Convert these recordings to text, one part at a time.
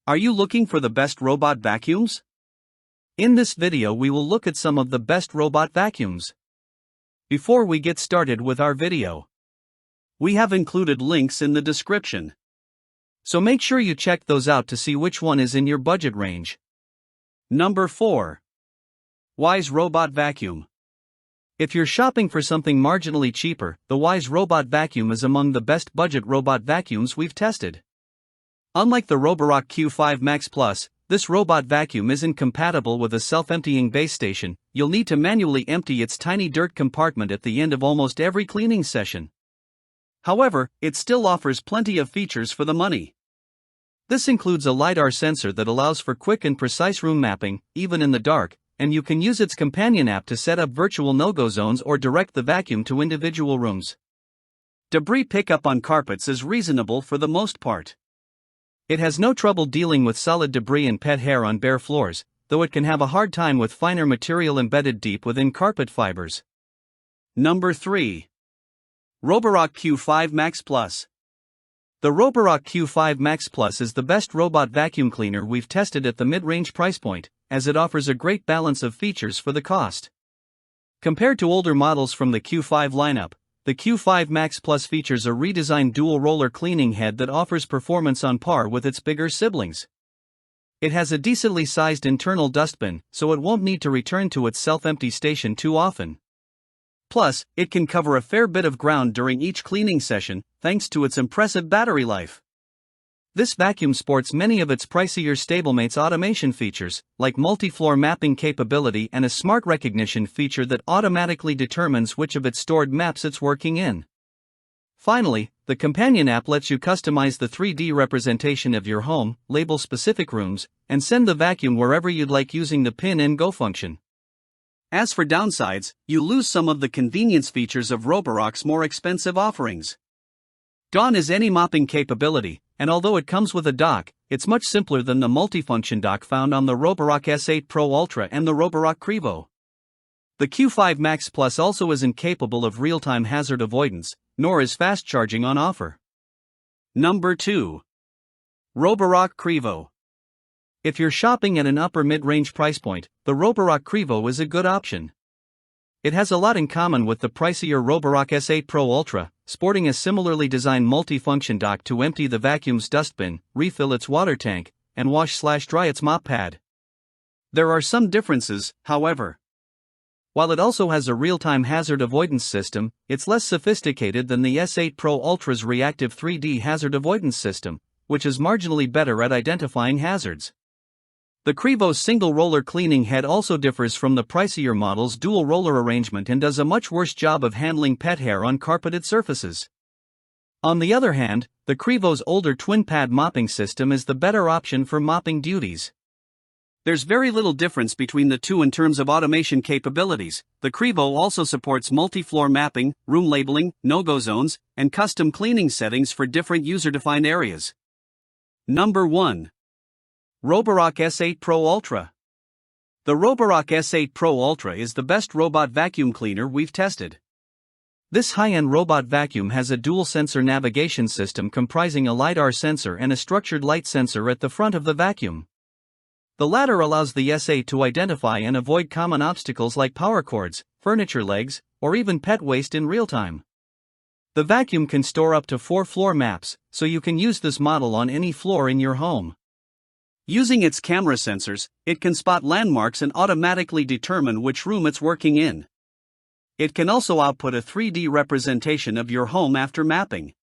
Are you looking for the best robot vacuums? In this video we will look at some of the best robot vacuums. Before we get started with our video, we have included links in the description. So make sure you check those out to see which one is in your budget range. Number 4. Wyze Robot Vacuum. If you're shopping for something marginally cheaper, the Wyze Robot Vacuum is among the best budget robot vacuums we've tested. Unlike the Roborock Q5 Max Plus, this robot vacuum isn't compatible with a self-emptying base station. You'll need to manually empty its tiny dirt compartment at the end of almost every cleaning session. However, it still offers plenty of features for the money. This includes a LiDAR sensor that allows for quick and precise room mapping, even in the dark, and you can use its companion app to set up virtual no-go zones or direct the vacuum to individual rooms. Debris pickup on carpets is reasonable for the most part. It has no trouble dealing with solid debris and pet hair on bare floors, though it can have a hard time with finer material embedded deep within carpet fibers. Number 3. Roborock Q5 Max Plus. The Roborock Q5 Max Plus is the best robot vacuum cleaner we've tested at the mid-range price point, as it offers a great balance of features for the cost. Compared to older models from the Q5 lineup, the Q5 Max Plus features a redesigned dual-roller cleaning head that offers performance on par with its bigger siblings. It has a decently sized internal dustbin, so it won't need to return to its self-empty station too often. Plus, it can cover a fair bit of ground during each cleaning session, thanks to its impressive battery life. This vacuum sports many of its pricier stablemates automation features, like multi-floor mapping capability and a smart recognition feature that automatically determines which of its stored maps it's working in. Finally, the companion app lets you customize the 3D representation of your home, label specific rooms, and send the vacuum wherever you'd like using the pin and go function. As for downsides, you lose some of the convenience features of Roborock's more expensive offerings. Gone is any mopping capability, and although it comes with a dock, it's much simpler than the multifunction dock found on the Roborock S8 Pro Ultra and the Roborock Qrevo. The Q5 Max Plus also isn't capable of real-time hazard avoidance, nor is fast charging on offer. Number 2. Roborock Qrevo. If you're shopping at an upper mid-range price point, the Roborock Qrevo is a good option. It has a lot in common with the pricier Roborock S8 Pro Ultra, sporting a similarly designed multi-function dock to empty the vacuum's dustbin, refill its water tank, and wash/dry its mop pad. There are some differences, however. While it also has a real-time hazard avoidance system, it's less sophisticated than the S8 Pro Ultra's reactive 3D hazard avoidance system, which is marginally better at identifying hazards. The Qrevo's single-roller cleaning head also differs from the pricier model's dual-roller arrangement and does a much worse job of handling pet hair on carpeted surfaces. On the other hand, the Qrevo's older twin-pad mopping system is the better option for mopping duties. There's very little difference between the two in terms of automation capabilities. The Qrevo also supports multi-floor mapping, room labeling, no-go zones, and custom cleaning settings for different user-defined areas. Number 1. Roborock S8 Pro Ultra. The Roborock S8 Pro Ultra is the best robot vacuum cleaner we've tested. This high-end robot vacuum has a dual-sensor navigation system comprising a LiDAR sensor and a structured light sensor at the front of the vacuum. The latter allows the S8 to identify and avoid common obstacles like power cords, furniture legs, or even pet waste in real time. The vacuum can store up to 4 floor maps, so you can use this model on any floor in your home. Using its camera sensors, it can spot landmarks and automatically determine which room it's working in. It can also output a 3D representation of your home after mapping.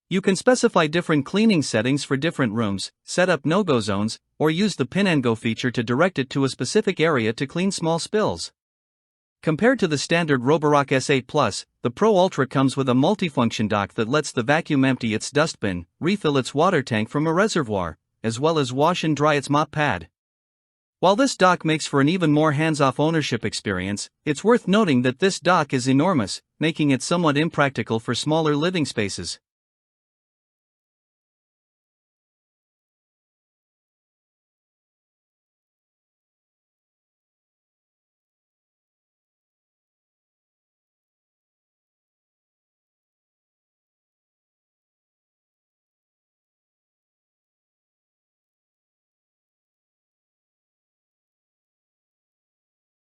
You can specify different cleaning settings for different rooms, set up no-go zones, or use the pin and go feature to direct it to a specific area to clean small spills. Compared to the standard Roborock S8 Plus, the Pro Ultra comes with a multifunction dock that lets the vacuum empty its dustbin, refill its water tank from a reservoir, as well as wash and dry its mop pad. While this dock makes for an even more hands-off ownership experience, it's worth noting that this dock is enormous, making it somewhat impractical for smaller living spaces.